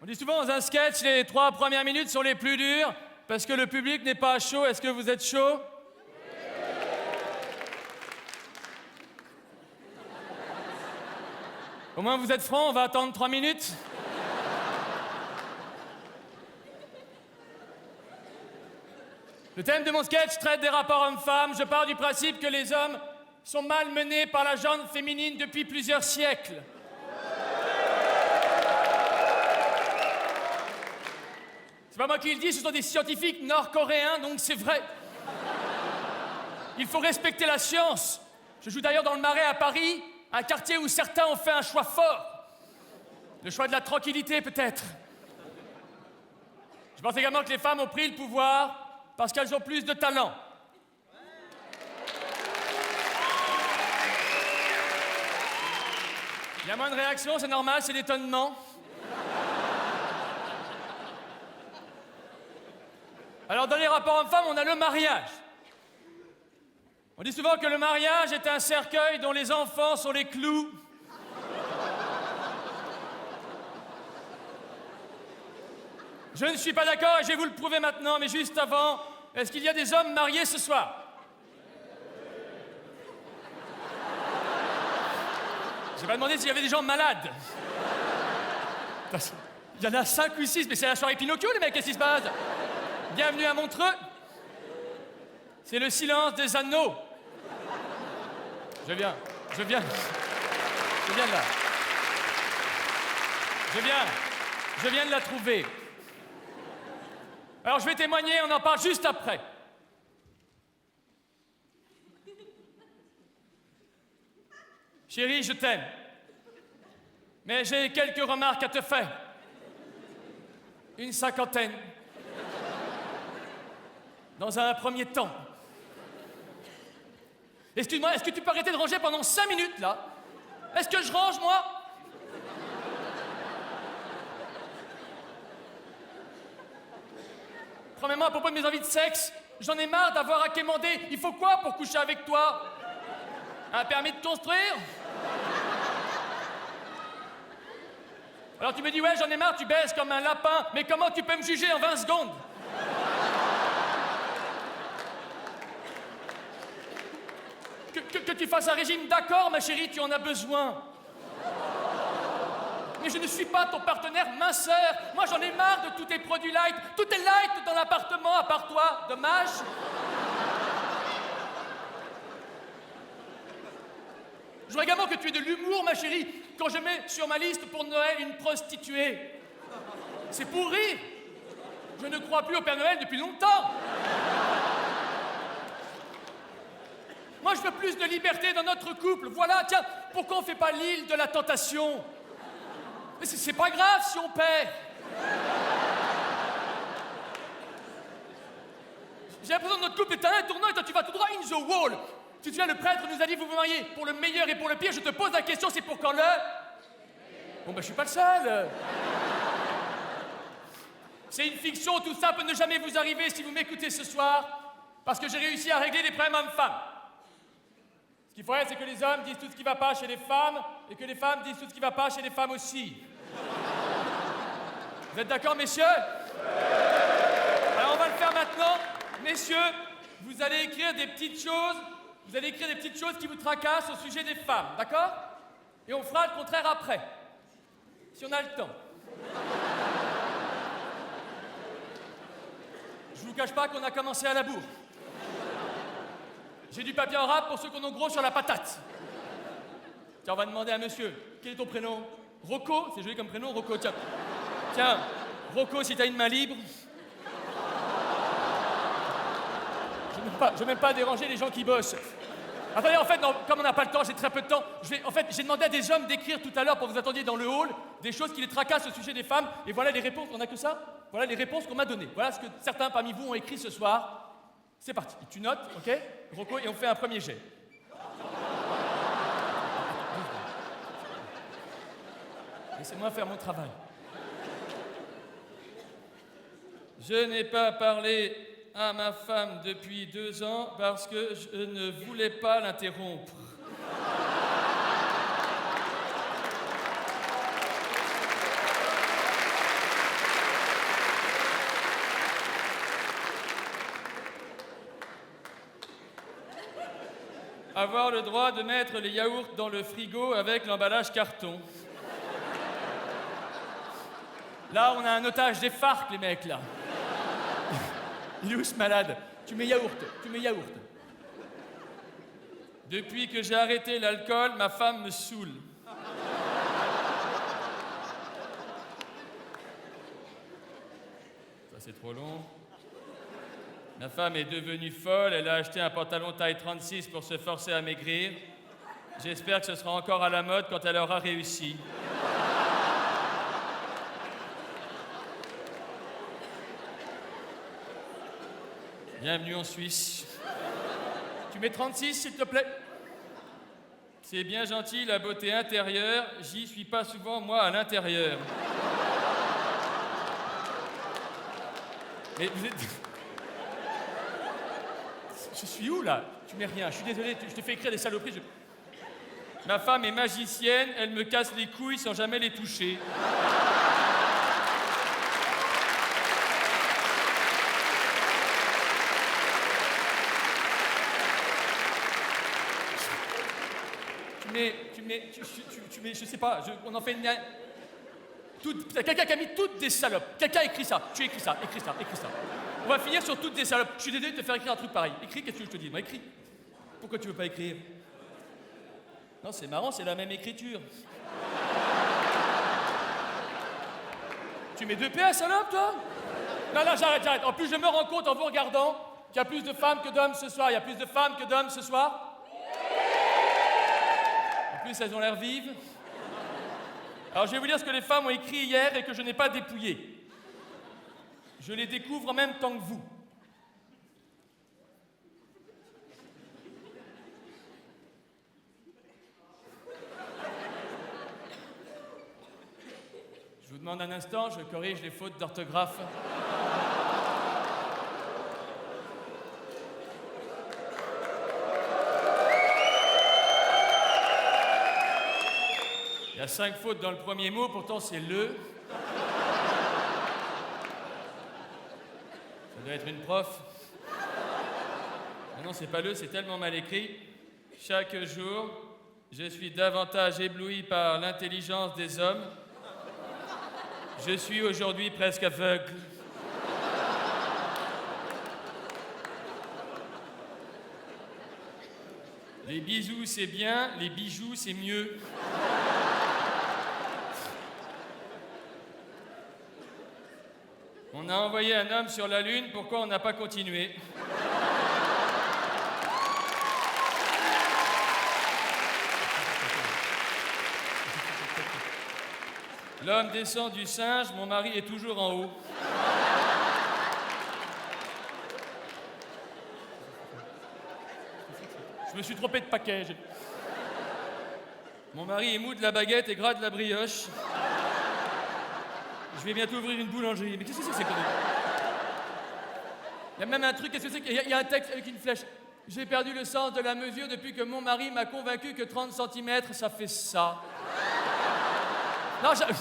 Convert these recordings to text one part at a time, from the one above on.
On dit souvent dans un sketch, les 3 premières minutes sont les plus dures parce que le public n'est pas chaud. Est-ce que vous êtes chaud? Au moins vous êtes francs, on va attendre 3 minutes. Le thème de mon sketch traite des rapports hommes-femmes. Je pars du principe que les hommes sont malmenés par la gente féminine depuis plusieurs siècles. C'est pas moi qui le dis, ce sont des scientifiques nord-coréens, donc c'est vrai. Il faut respecter la science. Je joue d'ailleurs dans le Marais à Paris, un quartier où certains ont fait un choix fort. Le choix de la tranquillité, peut-être. Je pense également que les femmes ont pris le pouvoir parce qu'elles ont plus de talent. Il y a moins de réactions, c'est normal, c'est l'étonnement. Alors, dans les rapports hommes-femmes, on a le mariage. On dit souvent que le mariage est un cercueil dont les enfants sont les clous. Je ne suis pas d'accord et je vais vous le prouver maintenant, mais juste avant, est-ce qu'il y a des hommes mariés ce soir? J'ai pas demandé s'il y avait des gens malades. Il y en a 5 ou 6, mais c'est la soirée Pinocchio, les mecs, qu'est-ce qui se passe? Bienvenue à Montreux. C'est le silence des anneaux. Je viens de là. Je viens de la trouver. Alors je vais témoigner, on en parle juste après. Chérie, je t'aime. Mais j'ai quelques remarques à te faire. Une 50aine. Dans un premier temps. Excuse-moi, est-ce que tu peux arrêter de ranger pendant 5 minutes, là? Est-ce que je range, moi? Premièrement, à propos de mes envies de sexe, j'en ai marre d'avoir à quémander. Il faut quoi pour coucher avec toi? Un permis de construire? Alors tu me dis, ouais, j'en ai marre, tu baisses comme un lapin. Mais comment tu peux me juger en 20 secondes? Que tu fasses un régime, d'accord, ma chérie, tu en as besoin. Mais je ne suis pas ton partenaire minceur. Moi, j'en ai marre de tous tes produits light. Tout est light dans l'appartement, à part toi. Dommage. Je voudrais également que tu aies de l'humour, ma chérie, quand je mets sur ma liste pour Noël une prostituée. C'est pour rire. Je ne crois plus au Père Noël depuis longtemps. Moi, je veux plus de liberté dans notre couple. Voilà, tiens, pourquoi on ne fait pas l'île de la tentation? Mais c'est pas grave si on perd. J'ai l'impression que notre couple est un tournant et toi, tu vas tout droit in the wall. Tu te souviens, le prêtre nous a dit, vous vous mariez pour le meilleur et pour le pire. Je te pose la question, c'est pour quand le... Bon, ben, je suis pas le seul. C'est une fiction, tout ça peut ne jamais vous arriver si vous m'écoutez ce soir, parce que j'ai réussi à régler les problèmes hommes-femmes. Ce qu'il faudrait, c'est que les hommes disent tout ce qui ne va pas chez les femmes et que les femmes disent tout ce qui ne va pas chez les femmes aussi. Vous êtes d'accord, messieurs? Alors, on va le faire maintenant. Messieurs, vous allez écrire des petites choses. Vous allez écrire des petites choses qui vous tracassent au sujet des femmes, d'accord? Et on fera le contraire après, si on a le temps. Je vous cache pas qu'on a commencé à la bourre. J'ai du papier en rap pour ceux qu'on a gros sur la patate. Tiens, on va demander à monsieur, quel est ton prénom? Rocco, c'est joli comme prénom, Rocco, tiens. Tiens, Rocco, si t'as une main libre. Je veux même pas déranger les gens qui bossent. Attendez, en fait, non, comme on n'a pas le temps, j'ai très peu de temps, j'ai demandé à des hommes d'écrire tout à l'heure, pour vous attendiez dans le hall, des choses qui les tracassent au sujet des femmes, et voilà les réponses, on n'a que ça? Voilà les réponses qu'on m'a données. Voilà ce que certains parmi vous ont écrit ce soir. C'est parti. Tu notes, ok, Rocco, et on fait un premier jet. Laissez-moi faire mon travail. Je n'ai pas parlé à ma femme depuis 2 ans parce que je ne voulais pas l'interrompre. avoir le droit de mettre les yaourts dans le frigo avec l'emballage carton. Là, on a un otage des FARC, les mecs, là. Il est où ce malade? Tu mets yaourt. Depuis que j'ai arrêté l'alcool, ma femme me saoule. Ça, c'est trop long. Ma femme est devenue folle, elle a acheté un pantalon taille 36 pour se forcer à maigrir. J'espère que ce sera encore à la mode quand elle aura réussi. Bienvenue en Suisse. Tu mets 36, s'il te plaît? C'est bien gentil, la beauté intérieure. J'y suis pas souvent, moi, à l'intérieur. Mais vous êtes... Je suis où, là? Tu mets rien. Je suis désolé, je te fais écrire des saloperies. Ma femme est magicienne, elle me casse les couilles sans jamais les toucher. Tu mets, je sais pas, on en fait une... Quelqu'un qui a mis toutes des salopes. Quelqu'un a écrit ça. Tu écris ça. On va finir sur toutes des salopes. Je suis désolé de te faire écrire un truc pareil. Écris, qu'est-ce que je te dis? Moi, écris. Pourquoi tu veux pas écrire? Non, c'est marrant, c'est la même écriture. Tu mets 2 P à salope, toi? Non, j'arrête. En plus, je me rends compte en vous regardant qu'il y a plus de femmes que d'hommes ce soir. Il y a plus de femmes que d'hommes ce soir? En plus, elles ont l'air vives. Alors, je vais vous dire ce que les femmes ont écrit hier et que je n'ai pas dépouillé. Je les découvre en même temps que vous. Je vous demande un instant, je corrige les fautes d'orthographe. Il y a 5 fautes dans le premier mot, pourtant c'est le. Ça doit être une prof. Non, c'est pas le, c'est tellement mal écrit. Chaque jour, je suis davantage ébloui par l'intelligence des hommes. Je suis aujourd'hui presque aveugle. Les bisous, c'est bien, les bijoux, c'est mieux. On a envoyé un homme sur la Lune, pourquoi on n'a pas continué? L'homme descend du singe, mon mari est toujours en haut. Je me suis trompé de paquet. Mon mari est mou de la baguette et gras de la brioche. Je vais bientôt ouvrir une boulangerie. Mais qu'est-ce que c'est que ces conneries? Il y a même un truc, qu'est-ce que c'est qu'il y a un texte avec une flèche. J'ai perdu le sens de la mesure depuis que mon mari m'a convaincu que 30 cm, ça fait ça. Non, j'arrête.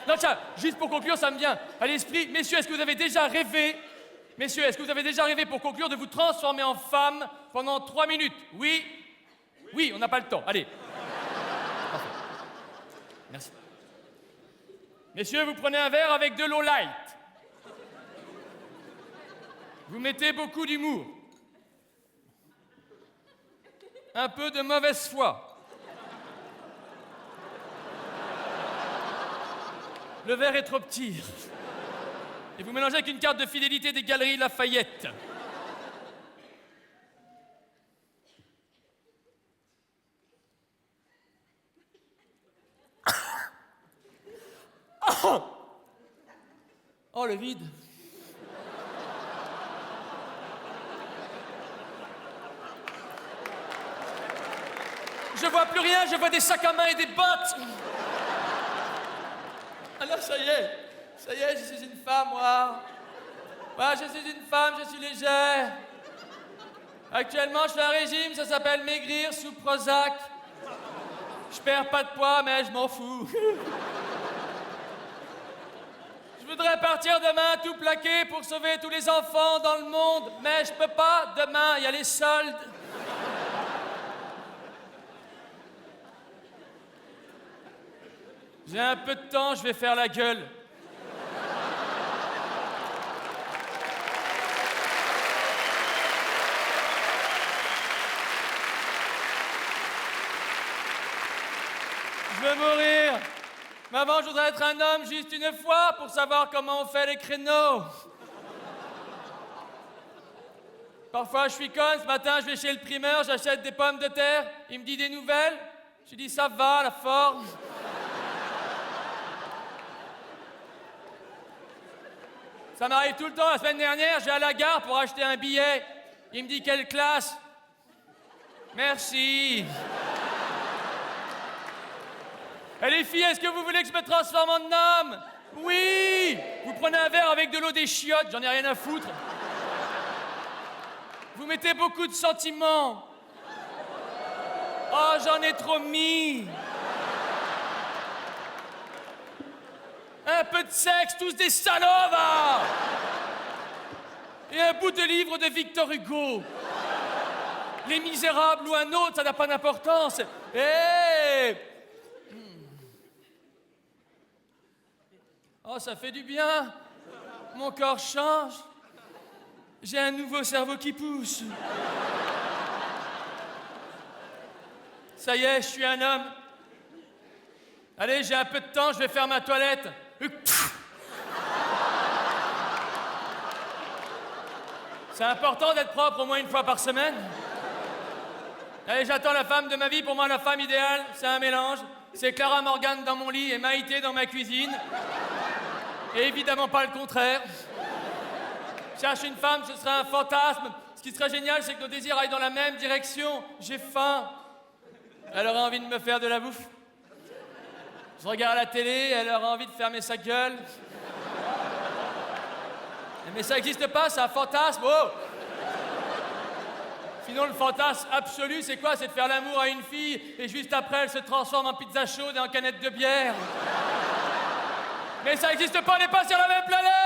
Non, tiens, juste pour conclure, ça me vient à l'esprit. Messieurs, est-ce que vous avez déjà rêvé, pour conclure, de vous transformer en femme pendant 3 minutes? Oui? Oui, on n'a pas le temps. Allez. Parfait. Merci. Messieurs, vous prenez un verre avec de l'eau light. Vous mettez beaucoup d'humour. Un peu de mauvaise foi. Le verre est trop petit. Et vous mélangez avec une carte de fidélité des Galeries Lafayette. Oh, le vide. Je vois plus rien, je vois des sacs à main et des bottes. Alors ça y est, je suis une femme, moi. Moi, je suis une femme, je suis légère. Actuellement, je fais un régime, ça s'appelle maigrir sous Prozac. Je perds pas de poids, mais je m'en fous. Je voudrais partir demain tout plaqué pour sauver tous les enfants dans le monde, mais je peux pas, demain, il y a les soldes. J'ai un peu de temps, je vais faire la gueule. Je veux mourir. Mais avant, je voudrais être un homme juste une fois pour savoir comment on fait les créneaux. Parfois, je suis conne. Ce matin, je vais chez le primeur, j'achète des pommes de terre. Il me dit des nouvelles. Je lui dis, ça va, la forme. Ça m'arrive tout le temps. La semaine dernière, j'ai à la gare pour acheter un billet. Il me dit, quelle classe? Merci. Et les filles, est-ce que vous voulez que je me transforme en homme? Oui. Vous prenez un verre avec de l'eau des chiottes, j'en ai rien à foutre. Vous mettez beaucoup de sentiments. Oh, j'en ai trop mis. Un peu de sexe, tous des salauds, va. Et un bout de livre de Victor Hugo. Les Misérables ou un autre, ça n'a pas d'importance. Hé! Oh, ça fait du bien. Mon corps change. J'ai un nouveau cerveau qui pousse. Ça y est, je suis un homme. Allez, j'ai un peu de temps, je vais faire ma toilette. C'est important d'être propre au moins une fois par semaine. Allez, j'attends la femme de ma vie. Pour moi, la femme idéale, c'est un mélange. C'est Clara Morgan dans mon lit et Maïté dans ma cuisine. Et évidemment pas le contraire. Cherche une femme, ce serait un fantasme. Ce qui serait génial, c'est que nos désirs aillent dans la même direction. J'ai faim. Elle aurait envie de me faire de la bouffe. Je regarde la télé, elle aura envie de fermer sa gueule. Mais ça n'existe pas, c'est un fantasme. Oh! Sinon, le fantasme absolu, c'est quoi? C'est de faire l'amour à une fille et juste après, elle se transforme en pizza chaude et en canette de bière. Mais ça n'existe pas, on n'est pas sur la même planète!